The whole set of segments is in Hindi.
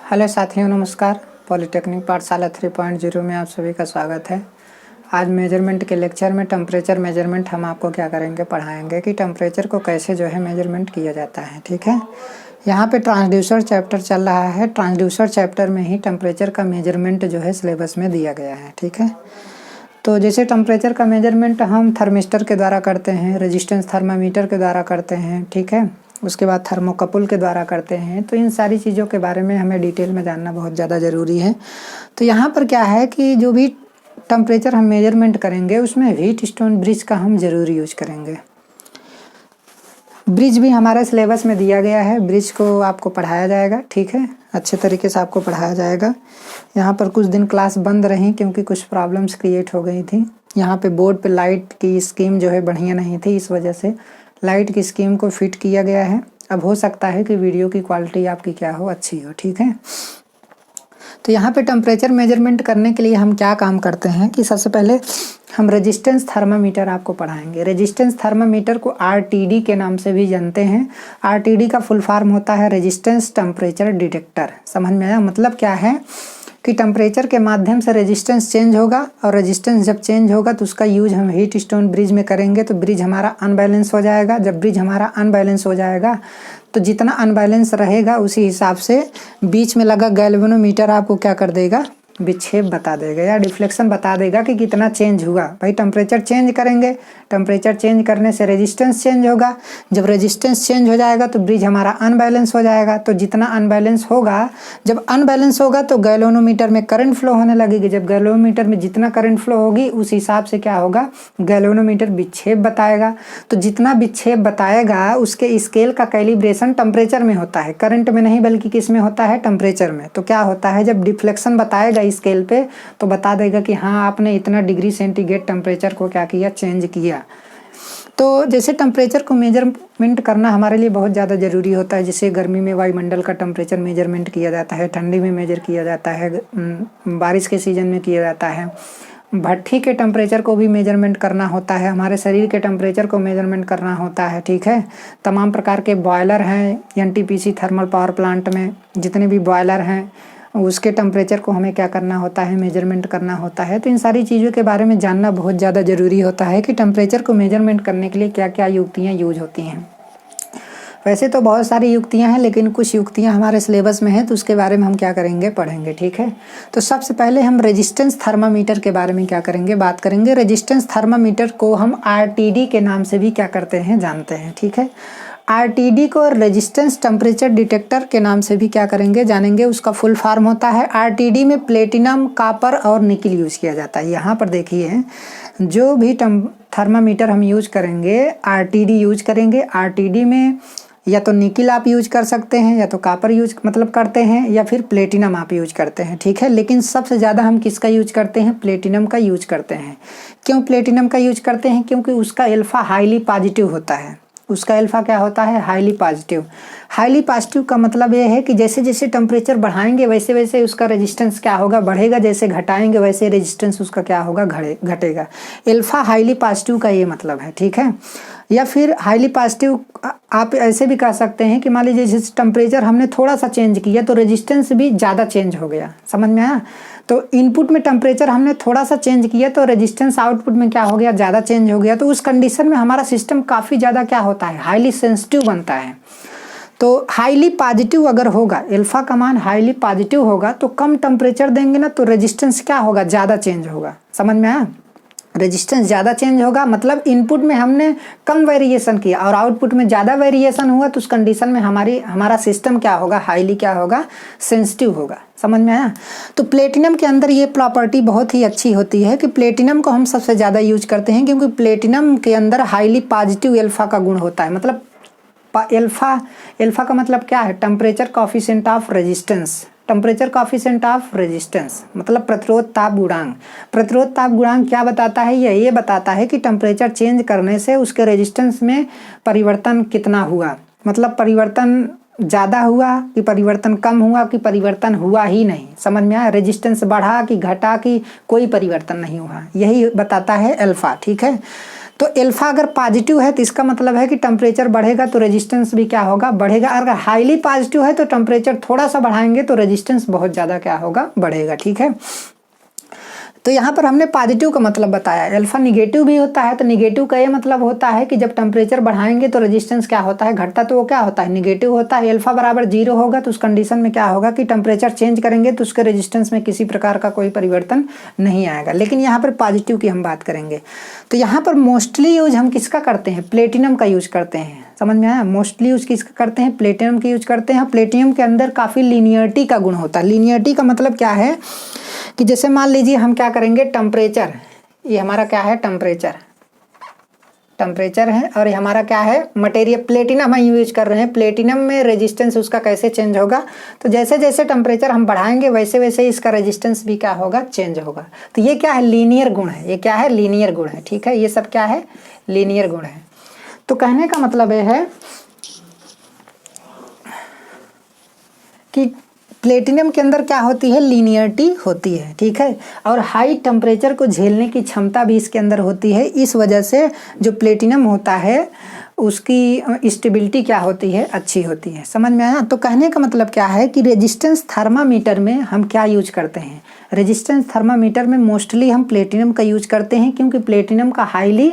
हेलो साथियों, नमस्कार। पॉलिटेक्निक पाठशाला 3.0 में आप सभी का स्वागत है। आज मेजरमेंट के लेक्चर में टेम्परेचर मेजरमेंट हम आपको क्या करेंगे, पढ़ाएंगे कि टेम्परेचर को कैसे जो है मेजरमेंट किया जाता है। ठीक है, यहाँ पे ट्रांसड्यूसर चैप्टर चल रहा है। ट्रांसड्यूसर चैप्टर में ही टेम्परेचर का मेजरमेंट जो है सिलेबस में दिया गया है। ठीक है, तो जैसे टेम्परेचर का मेजरमेंट हम थर्मिस्टर के द्वारा करते हैं, रेजिस्टेंस थर्मामीटर के द्वारा करते हैं। ठीक है, उसके बाद थर्मोकपल के द्वारा करते हैं। तो इन सारी चीज़ों के बारे में हमें डिटेल में जानना बहुत ज़्यादा ज़रूरी है। तो यहाँ पर क्या है कि जो भी टेम्परेचर हम मेजरमेंट करेंगे उसमें व्हीट स्टोन ब्रिज का हम ज़रूर यूज करेंगे। ब्रिज भी हमारे सिलेबस में दिया गया है, ब्रिज को आपको पढ़ाया जाएगा। ठीक है, अच्छे तरीके से आपको पढ़ाया जाएगा। यहाँ पर कुछ दिन क्लास बंद रही क्योंकि कुछ प्रॉब्लम्स क्रिएट हो गई थी। यहाँ पे बोर्ड पे लाइट की स्कीम जो है बढ़िया नहीं थी, इस वजह से लाइट की स्कीम को फिट किया गया है। अब हो सकता है कि वीडियो की क्वालिटी आपकी क्या हो, अच्छी हो। ठीक है, तो यहाँ पे टेम्परेचर मेजरमेंट करने के लिए हम क्या काम करते हैं कि सबसे पहले हम रेजिस्टेंस थर्मामीटर आपको पढ़ाएंगे। रेजिस्टेंस थर्मामीटर को आरटीडी के नाम से भी जानते हैं। आरटीडी का फुल फॉर्म होता है रेजिस्टेंस टेम्परेचर डिटेक्टर। समझ में आया? मतलब क्या है कि टेम्परेचर के माध्यम से रेजिस्टेंस चेंज होगा, और रेजिस्टेंस जब चेंज होगा तो उसका यूज हम हीट स्टोन ब्रिज में करेंगे तो ब्रिज हमारा अनबैलेंस हो जाएगा। जब ब्रिज हमारा अनबैलेंस हो जाएगा तो जितना अनबैलेंस रहेगा उसी हिसाब से बीच में लगा गैल्वेनोमीटर आपको क्या कर देगा, विक्षेप बता देगा या डिफ्लेक्शन बता देगा कि कितना चेंज हुआ। भाई टेम्परेचर चेंज करेंगे, टेम्परेचर चेंज करने से रेजिस्टेंस चेंज होगा। जब रेजिस्टेंस चेंज हो जाएगा तो ब्रिज हमारा अनबैलेंस हो जाएगा। तो जितना अनबैलेंस होगा, जब अनबैलेंस होगा तो गैल्वेनोमीटर में करंट फ्लो होने लगेगी। जब गैल्वेनोमीटर में जितना करंट फ्लो होगी उस हिसाब से क्या होगा, गैल्वेनोमीटर विक्षेप बताएगा। तो जितना विक्षेप बताएगा उसके स्केल का कैलिब्रेशन टेम्परेचर में होता है, करंट में नहीं बल्कि किस में होता है, टेम्परेचर में। तो क्या होता है, जब डिफ्लेक्शन बताएगा स्केल पे तो बता देगा कि हाँ आपने इतना डिग्री सेंटीग्रेड टेम्परेचर को क्या किया, चेंज किया। तो जैसे टेम्परेचर को मेजरमेंट करना हमारे लिए बहुत ज़्यादा ज़रूरी होता है। जैसे गर्मी में वायुमंडल का टेम्परेचर मेजरमेंट किया जाता है, ठंडी में मेजर किया जाता है, बारिश के सीजन में किया जाता है। भट्ठी के टेम्परेचर को भी मेजरमेंट करना होता है, हमारे शरीर के टेम्परेचर को मेजरमेंट करना होता है। ठीक है, तमाम प्रकार के बॉयलर हैं एनटीपीसी थर्मल पावर प्लांट में, जितने भी बॉयलर हैं उसके टेम्परेचर को हमें क्या करना होता है, मेजरमेंट करना होता है। तो इन सारी चीज़ों के बारे में जानना बहुत ज़्यादा ज़रूरी होता है कि टेम्परेचर को मेजरमेंट करने के लिए क्या क्या युक्तियाँ यूज होती हैं। वैसे तो बहुत सारी युक्तियां हैं, लेकिन कुछ युक्तियां हमारे सिलेबस में हैं तो उसके बारे में हम क्या करेंगे, पढ़ेंगे। ठीक है, तो सबसे पहले हम रेजिस्टेंस थर्मामीटर के बारे में क्या करेंगे, बात करेंगे। रेजिस्टेंस थर्मामीटर को हम आरटीडी के नाम से भी क्या करते हैं, जानते हैं। ठीक है, आरटीडी को रेजिस्टेंस टेम्परेचर डिटेक्टर के नाम से भी क्या करेंगे, जानेंगे। उसका फुल फॉर्म होता है, आरटीडी में प्लेटिनम, कापर और निकिल यूज किया जाता है। यहाँ पर देखिए, जो भी थर्मामीटर हम यूज करेंगे आरटीडी यूज करेंगे। आरटीडी में या तो निकिल आप यूज कर सकते हैं, या तो कापर यूज करते हैं, या फिर प्लेटिनम आप यूज करते हैं। ठीक है, लेकिन सबसे ज़्यादा हम किसका यूज करते हैं, प्लेटिनम का यूज करते हैं। क्यों प्लेटिनम का यूज करते हैं, क्योंकि उसका एल्फा हाईली पॉजिटिव होता है। उसका एल्फा क्या होता है, हाईली पॉजिटिव। हाईली पॉजिटिव का मतलब ये है कि जैसे जैसे टेम्परेचर बढ़ाएंगे वैसे वैसे उसका रेजिस्टेंस क्या होगा, बढ़ेगा। जैसे घटाएंगे वैसे रेजिस्टेंस उसका क्या होगा, घटेगा। एल्फा हाईली पॉजिटिव का ये मतलब है। ठीक है, या फिर हाईली पॉजिटिव आप ऐसे भी कह सकते हैं कि मान लीजिए जैसे टेम्परेचर हमने थोड़ा सा चेंज किया तो रेजिस्टेंस भी ज़्यादा चेंज हो गया। समझ में आया? तो इनपुट में टेम्परेचर हमने थोड़ा सा चेंज किया तो रेजिस्टेंस आउटपुट में क्या हो गया, ज़्यादा चेंज हो गया। तो उस कंडीशन में हमारा सिस्टम काफ़ी ज़्यादा क्या होता है, हाईली सेंसिटिव बनता है। तो हाईली पॉजिटिव अगर होगा, एल्फा का मान हाईली पॉजिटिव होगा तो कम टेम्परेचर देंगे ना तो रेजिस्टेंस क्या होगा, ज़्यादा चेंज होगा। समझ में आया? रेजिस्टेंस ज़्यादा चेंज होगा मतलब इनपुट में हमने कम वेरिएशन किया और आउटपुट में ज़्यादा वेरिएशन हुआ तो उस कंडीशन में हमारा सिस्टम क्या होगा, हाईली क्या होगा, सेंसिटिव होगा। समझ में आया? तो प्लेटिनम के अंदर ये प्रॉपर्टी बहुत ही अच्छी होती है कि प्लेटिनम को हम सबसे ज़्यादा यूज करते हैं क्योंकि प्लेटिनम के अंदर हाईली पॉजिटिव एल्फा का गुण होता है। मतलब एल्फा का मतलब क्या है, temperature coefficient of resistance. Temperature coefficient of resistance मतलब प्रतिरोध ताप गुणांक। प्रतिरोध ताप गुणांक क्या बताता है, ये बताता है कि टेम्परेचर चेंज करने से उसके रेजिस्टेंस में परिवर्तन कितना हुआ। मतलब परिवर्तन ज़्यादा हुआ कि परिवर्तन कम हुआ कि परिवर्तन हुआ ही नहीं। समझ में आया? रेजिस्टेंस बढ़ा कि घटा कि कोई परिवर्तन नहीं हुआ, यही बताता है अल्फा। ठीक है, तो अल्फा अगर पॉजिटिव है तो इसका मतलब है कि टेम्परेचर बढ़ेगा तो रेजिस्टेंस भी क्या होगा, बढ़ेगा। अगर हाईली पॉजिटिव है तो टेम्परेचर थोड़ा सा बढ़ाएंगे तो रेजिस्टेंस बहुत ज़्यादा क्या होगा, बढ़ेगा। ठीक है, तो यहाँ पर हमने पॉजिटिव का मतलब बताया। अल्फा निगेटिव भी होता है, तो निगेटिव का ये मतलब होता है कि जब टेम्परेचर बढ़ाएंगे तो रेजिस्टेंस क्या होता है, घटता, तो वो क्या होता है, निगेटिव होता है। अल्फा बराबर 0 होगा तो उस कंडीशन में क्या होगा कि टेम्परेचर चेंज करेंगे तो उसके रेजिस्टेंस में किसी प्रकार का कोई परिवर्तन नहीं आएगा। लेकिन यहाँ पर पॉजिटिव की हम बात करेंगे, तो यहाँ पर मोस्टली यूज हम किसका करते हैं, प्लेटिनम का यूज करते हैं। समझ में आया, मोस्टली यूज किसका करते हैं, प्लेटिनम का यूज करते हैं। प्लेटिनम के अंदर काफ़ी लीनियरिटी का गुण होता है। लीनियरिटी का मतलब क्या है कि जैसे मान लीजिए हम क्या करेंगे, टेम्परेचर, ये हमारा क्या है, टेम्परेचर है, और ये हमारा क्या है, मटेरियल, प्लेटिनम हम यूज कर रहे हैं। प्लेटिनम में रेजिस्टेंस उसका कैसे चेंज होगा, तो जैसे जैसे टेम्परेचर हम बढ़ाएंगे वैसे वैसे इसका रेजिस्टेंस भी क्या होगा, चेंज होगा। तो ये क्या है, लीनियर गुण है। ये क्या है, लीनियर गुण है। ठीक है, ये सब क्या है, लीनियर गुण है। तो कहने का मतलब ये है कि प्लेटिनम के अंदर क्या होती है, लीनियरिटी होती है। ठीक है, और हाई टेम्परेचर को झेलने की क्षमता भी इसके अंदर होती है। इस वजह से जो प्लेटिनम होता है उसकी स्टेबिलिटी क्या होती है, अच्छी होती है। समझ में आया। तो कहने का मतलब क्या है कि रेजिस्टेंस थर्मामीटर में हम क्या यूज करते हैं, रेजिस्टेंस थर्मामीटर में मोस्टली हम प्लेटिनम का यूज करते हैं, क्योंकि प्लेटिनम का हाईली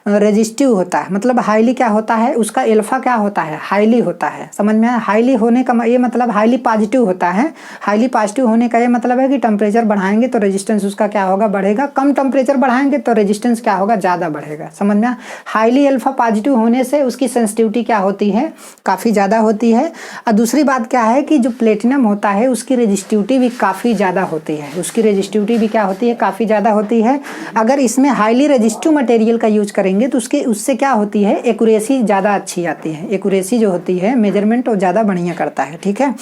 रेजिस्टिव होता है। मतलब हाईली क्या होता है, उसका अल्फा क्या होता है, हाईली होता है। समझ में आया। हाईली होने का ये मतलब हाईली पॉजिटिव होता है। हाईली पॉजिटिव होने का ये मतलब है कि टेम्परेचर बढ़ाएंगे तो रेजिस्टेंस उसका क्या होगा, बढ़ेगा। कम टेम्परेचर बढ़ाएंगे तो रेजिस्टेंस क्या होगा, ज़्यादा बढ़ेगा। समझ में आया। हाईली अल्फा पॉजिटिव होने से उसकी सेंसिटिविटी क्या होती है, काफ़ी ज़्यादा होती है। और दूसरी बात क्या है कि जो प्लेटिनम होता है उसकी रेजिस्टिविटी भी काफ़ी ज़्यादा होती है। उसकी रेजिस्टिविटी भी क्या होती है, काफ़ी ज़्यादा होती है। अगर इसमें हाईली रेजिस्टिव मटेरियल का यूज करेंगे तो उससे क्या होती है, एक्यूरेसी ज़्यादा अच्छी आती है। एक्यूरेसी जो होती है, मेजरमेंट वो ज़्यादा बढ़िया करता है। ठीक है,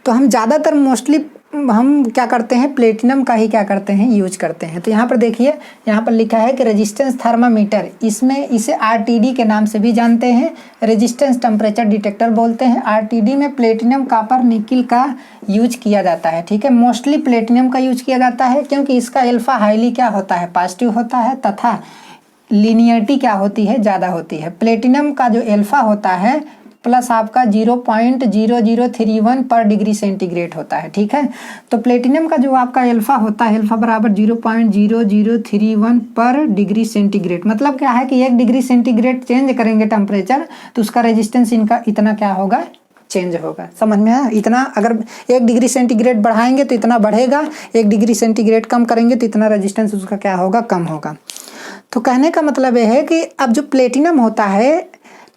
तो हम ज़्यादातर मोस्टली हम क्या करते हैं, प्लेटिनम का ही क्या करते हैं, यूज करते हैं। तो यहाँ पर देखिए, यहाँ पर लिखा है कि रेजिस्टेंस थर्मामीटर, इसमें इसे आरटीडी के नाम से भी जानते हैं, रेजिस्टेंस टेम्परेचर डिटेक्टर बोलते हैं। आरटीडी में प्लेटिनम, कापर, निकिल का यूज किया जाता है। ठीक है, मोस्टली प्लेटिनम का यूज किया जाता है क्योंकि इसका अल्फा हाईली क्या होता है, पॉजिटिव होता है, तथा लीनियरिटी क्या होती है, ज़्यादा होती है। प्लेटिनम का जो अल्फा होता है प्लस आपका 0.0031 पर डिग्री सेंटीग्रेड होता है। ठीक है, तो प्लेटिनम का जो आपका अल्फा होता है, अल्फा बराबर 0.0031 पर डिग्री सेंटीग्रेड। मतलब क्या है कि 1 डिग्री सेंटीग्रेड चेंज करेंगे टेम्परेचर तो उसका रेजिस्टेंस इनका इतना क्या होगा, चेंज होगा। समझ में आया। इतना अगर 1 डिग्री सेंटीग्रेड बढ़ाएंगे तो इतना बढ़ेगा, 1 डिग्री सेंटीग्रेड कम करेंगे तो इतना रेजिस्टेंस उसका क्या होगा, कम होगा। तो कहने का मतलब यह है कि अब जो प्लेटिनम होता है,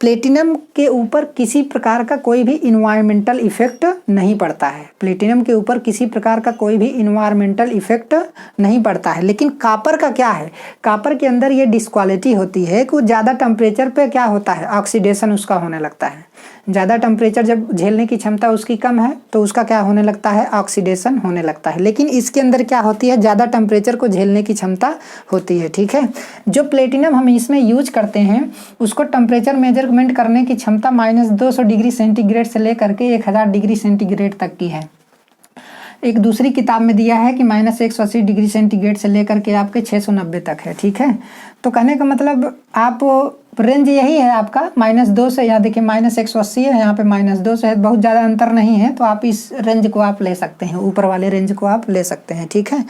प्लेटिनम के ऊपर किसी प्रकार का कोई भी इन्वायरमेंटल इफेक्ट नहीं पड़ता है। प्लेटिनम के ऊपर किसी प्रकार का कोई भी इन्वायरमेंटल इफेक्ट नहीं पड़ता है। लेकिन कापर का क्या है, कापर के अंदर ये डिस्क्वालिटी होती है कि वो ज़्यादा टेम्परेचर पे क्या होता है, ऑक्सीडेशन उसका होने लगता है। ज़्यादा टेम्परेचर जब झेलने की क्षमता उसकी कम है तो उसका क्या होने लगता है, ऑक्सीडेशन होने लगता है। लेकिन इसके अंदर क्या होती है, ज़्यादा टेम्परेचर को झेलने की क्षमता होती है। ठीक है, जो प्लेटिनम हम इसमें यूज करते हैं उसको टेम्परेचर मेजरमेंट करने की क्षमता -200 डिग्री सेंटीग्रेड से लेकर के 1000 डिग्री सेंटीग्रेड तक की है। एक दूसरी किताब में दिया है कि -180 डिग्री सेंटीग्रेड से लेकर के आपके 690 तक है। ठीक है, तो कहने का मतलब आप रेंज यही है आपका -2 से, यहाँ देखिए -180 है, यहाँ पे -2 से है, बहुत ज़्यादा अंतर नहीं है। तो आप इस रेंज को आप ले सकते हैं, ऊपर वाले रेंज को आप ले सकते हैं। ठीक है,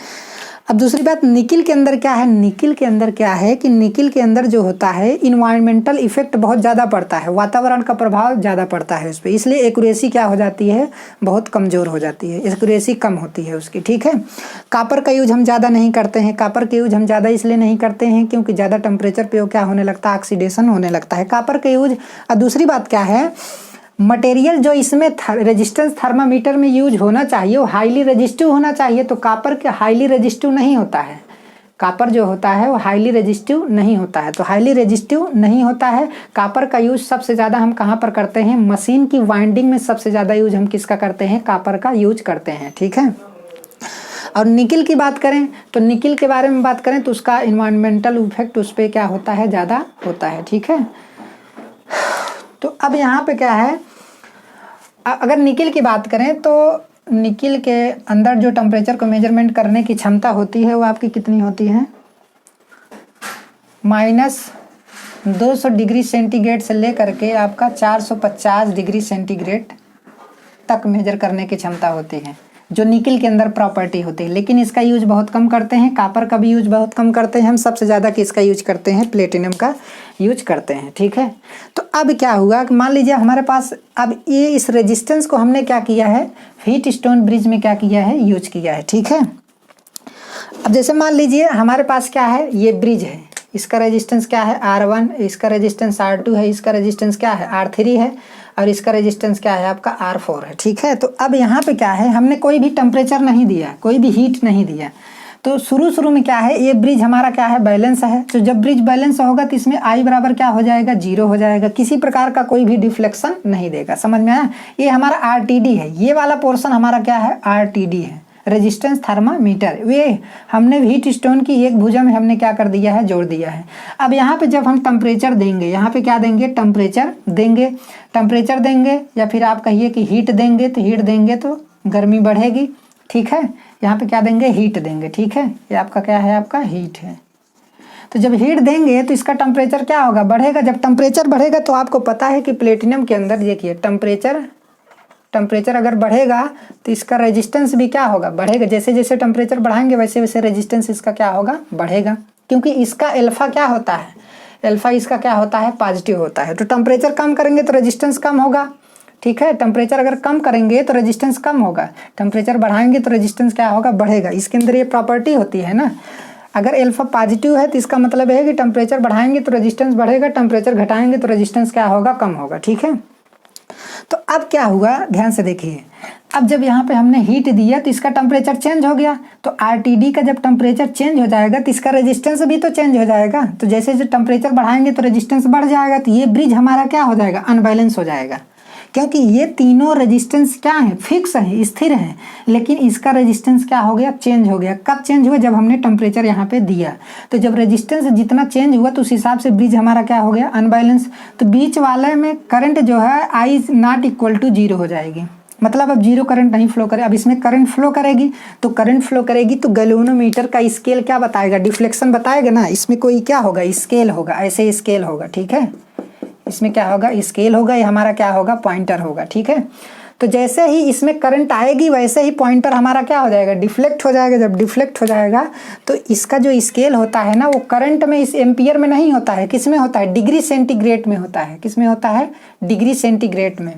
अब दूसरी बात, निकिल के अंदर क्या है, निकिल के अंदर क्या है कि निकिल के अंदर जो होता है इन्वायरमेंटल इफेक्ट बहुत ज़्यादा पड़ता है, वातावरण का प्रभाव ज़्यादा पड़ता है उस पर, इसलिए एक्यूरेसी क्या हो जाती है, बहुत कमज़ोर हो जाती है, एक्यूरेसी कम होती है उसकी। ठीक है, कापर का यूज हम ज़्यादा नहीं करते हैं। कापर का यूज हम ज़्यादा इसलिए नहीं करते हैं क्योंकि ज़्यादा टेम्परेचर पे वो क्या होने लगता है, ऑक्सीडेशन होने लगता है कापर का यूज। और दूसरी बात क्या है, मटेरियल जो इसमें रेजिस्टेंस थर्मामीटर में यूज होना चाहिए वो हाईली रेजिस्टिव होना चाहिए, तो कापर के हाईली रेजिस्टिव नहीं होता है। कापर जो होता है वो हाईली रेजिस्टिव नहीं होता है, तो हाईली रेजिस्टिव नहीं होता है। कापर का यूज सबसे ज़्यादा हम कहाँ पर करते हैं, मशीन की वाइंडिंग में सबसे ज़्यादा यूज हम किसका करते हैं, कापर का यूज करते हैं। ठीक है, और निकिल की बात करें तो निकिल के बारे में बात करें तो उसका इन्वायरमेंटल इफेक्ट उस पर क्या होता है, ज़्यादा होता है। ठीक है, तो अब यहाँ पे क्या है, अगर निकिल की बात करें तो निकिल के अंदर जो टेम्परेचर को मेजरमेंट करने की क्षमता होती है वो आपकी कितनी होती है, -200 डिग्री सेंटीग्रेड से लेकर के आपका 450 डिग्री सेंटीग्रेड तक मेजर करने की क्षमता होती है, जो निकिल के अंदर प्रॉपर्टी होती है। लेकिन इसका यूज बहुत कम करते हैं, कापर का भी यूज बहुत कम करते हैं, हम सबसे ज़्यादा किसका यूज करते हैं, प्लेटिनम का यूज करते हैं। ठीक है, तो अब क्या हुआ कि मान लीजिए हमारे पास अब ये इस रेजिस्टेंस को हमने क्या किया है, व्हीट स्टोन ब्रिज में क्या किया है, यूज किया है। ठीक है, अब जैसे मान लीजिए हमारे पास क्या है, ये ब्रिज है, इसका रेजिस्टेंस क्या है, R1, इसका रेजिस्टेंस R2 है, इसका रेजिस्टेंस क्या है, R3 है, और इसका रेजिस्टेंस क्या है, आपका R4 है। ठीक है, तो अब यहाँ पे क्या है, हमने कोई भी टेम्परेचर नहीं दिया, कोई भी हीट नहीं दिया, तो शुरू में क्या है, ये ब्रिज हमारा क्या है, बैलेंस है। तो जब ब्रिज बैलेंस होगा तो इसमें I बराबर क्या हो जाएगा, 0 हो जाएगा, किसी प्रकार का कोई भी डिफ्लेक्शन नहीं देगा। समझ में आया, ये हमारा RTD है, ये वाला पोर्शन हमारा क्या है, RTD है, रेजिस्टेंस थर्मामीटर। वे हमने हीट स्टोन की एक भुजा में हमने क्या कर दिया है, जोड़ दिया है। अब यहाँ पे जब हम टेम्परेचर देंगे, यहाँ पे क्या देंगे, टेम्परेचर देंगे, या फिर आप कहिए कि हीट देंगे, तो हीट देंगे तो गर्मी बढ़ेगी। ठीक है, यहाँ पे क्या देंगे, हीट देंगे। ठीक है, ये आपका क्या है, आपका हीट है। तो जब हीट देंगे तो इसका टेम्परेचर क्या होगा, बढ़ेगा। जब टेम्परेचर बढ़ेगा तो आपको पता है कि प्लेटिनम के अंदर देखिए टेम्परेचर अगर बढ़ेगा तो इसका रेजिस्टेंस भी क्या होगा, बढ़ेगा। जैसे जैसे टेम्परेचर बढ़ाएंगे वैसे वैसे रेजिस्टेंस इसका क्या होगा, बढ़ेगा, क्योंकि इसका अल्फा क्या होता है, अल्फा इसका क्या होता है, पॉजिटिव होता है। तो टेम्परेचर कम करेंगे तो रेजिस्टेंस कम होगा। ठीक है, टेम्परेचर अगर कम करेंगे तो रेजिस्टेंस कम होगा, टेम्परेचर बढ़ाएंगे तो रेजिस्टेंस क्या होगा, बढ़ेगा। इसके अंदर ये प्रॉपर्टी होती है ना, अगर अल्फा पॉजिटिव है तो इसका मतलब है कि टेम्परेचर बढ़ाएंगे तो रेजिस्टेंस बढ़ेगा, टेम्परेचर घटाएंगे तो रेजिस्टेंस क्या होगा, कम होगा। ठीक है, तो अब क्या हुआ, ध्यान से देखिए, अब जब यहाँ पे हमने हीट दिया तो इसका टेम्परेचर चेंज हो गया, तो RTD का जब टेम्परेचर चेंज हो जाएगा तो इसका रेजिस्टेंस भी तो चेंज हो जाएगा। तो जैसे जो टेम्परेचर बढ़ाएंगे तो रेजिस्टेंस बढ़ जाएगा, तो ये ब्रिज हमारा क्या हो जाएगा, अनबैलेंस हो जाएगा, क्योंकि ये तीनों रेजिस्टेंस क्या है, फिक्स है, स्थिर है, लेकिन इसका रेजिस्टेंस क्या हो गया, चेंज हो गया। कब चेंज हुआ, जब हमने टेम्परेचर यहाँ पे दिया। तो जब रेजिस्टेंस जितना चेंज हुआ तो उस हिसाब से ब्रिज हमारा क्या हो गया, अनबैलेंस। तो बीच वाले में करंट जो है I ≠ 0 हो जाएगी, मतलब अब 0 करंट नहीं फ्लो करे। अब इसमें करंट फ्लो करेगी, तो करंट फ्लो करेगी तो गैल्वेनोमीटर का स्केल क्या बताएगा, डिफ्लेक्शन बताएगा ना। इसमें कोई क्या होगा, स्केल होगा, ऐसे स्केल होगा। ठीक है, इसमें क्या होगा, स्केल होगा, ये हमारा क्या होगा, पॉइंटर होगा। ठीक है, तो जैसे ही इसमें करंट आएगी वैसे ही पॉइंटर हमारा क्या हो जाएगा, डिफ्लेक्ट हो जाएगा। जब डिफ्लेक्ट हो जाएगा तो इसका जो स्केल होता है ना, वो करंट में, इस एम्पियर में नहीं होता है, किस में होता है, डिग्री सेंटीग्रेड में होता है। किस में होता है, डिग्री सेंटीग्रेड में।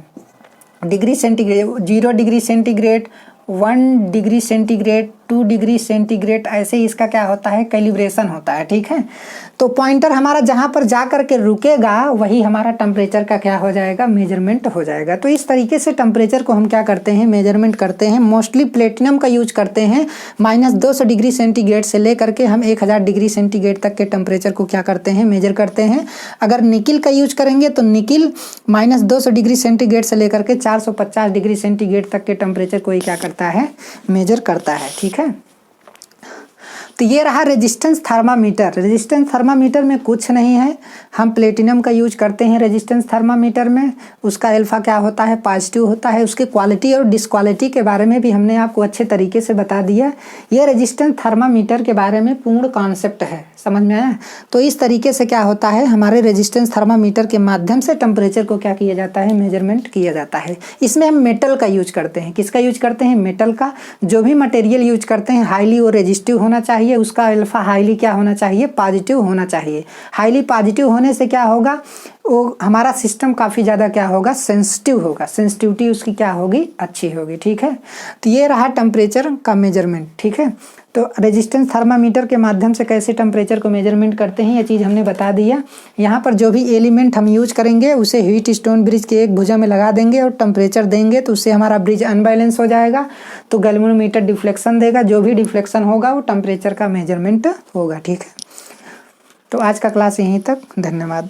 Degree centigrade, 0 degree centigrade, 1 degree centigrade, 2 degree centigrade, ऐसे ही इसका क्या होता है, कैलिब्रेशन होता है। ठीक है, तो पॉइंटर हमारा जहाँ पर जा कर के रुकेगा वही हमारा टेम्परेचर का क्या हो जाएगा, मेजरमेंट हो जाएगा। तो इस तरीके से टेम्परेचर को हम क्या करते हैं, मेजरमेंट करते हैं। मोस्टली प्लेटिनम का यूज करते हैं, -200 डिग्री सेंटीग्रेड से लेकर के हम 1000 डिग्री सेंटीग्रेड तक के टेम्परेचर को क्या करते हैं, मेजर करते हैं। अगर निकिल का यूज करेंगे तो निकिल -200 डिग्री सेंटीग्रेड से लेकर के 450 डिग्री सेंटीग्रेड तक के टेम्परेचर को ही क्या करता है, मेजर करता है। ठीक है, तो ये रहा रेजिस्टेंस थर्मामीटर। रेजिस्टेंस थर्मामीटर में कुछ नहीं है, हम प्लेटिनम का यूज करते हैं रेजिस्टेंस थर्मामीटर में। उसका अल्फा क्या होता है, पॉजिटिव होता है। उसकी क्वालिटी और डिसक्वालिटी के बारे में भी हमने आपको अच्छे तरीके से बता दिया। ये रेजिस्टेंस थर्मामीटर के बारे में पूर्ण कॉन्सेप्ट है, समझ में आया। तो इस तरीके से क्या होता है, हमारे रेजिस्टेंस थर्मामीटर के माध्यम से टेम्परेचर को क्या किया जाता है, मेजरमेंट किया जाता है। इसमें हम मेटल का यूज करते हैं। किसका यूज करते हैं, मेटल का। जो भी मटेरियल यूज करते हैं हाईली वो रेजिस्टिव होना चाहिए, उसका अल्फा हाईली क्या होना चाहिए, पॉजिटिव होना चाहिए। हाईली पॉजिटिव होने से क्या होगा, वो हमारा सिस्टम काफ़ी ज़्यादा क्या होगा, सेंसिटिव होगा, सेंसिटिविटी उसकी क्या होगी, अच्छी होगी। ठीक है, तो ये रहा टेम्परेचर का मेजरमेंट। ठीक है, तो रेजिस्टेंस थर्मामीटर के माध्यम से कैसे टेम्परेचर को मेजरमेंट करते हैं, ये चीज़ हमने बता दिया। यहाँ पर जो भी एलिमेंट हम यूज करेंगे उसे हीट स्टोन ब्रिज के एक भुजा में लगा देंगे और टेम्परेचर देंगे, तो उससे हमारा ब्रिज अनबैलेंस हो जाएगा। तो गैल्वेनोमीटर डिफ्लेक्शन देगा, जो भी डिफ्लेक्शन होगा वो टेम्परेचर का मेजरमेंट होगा। ठीक है, तो आज का क्लास यहीं तक, धन्यवाद।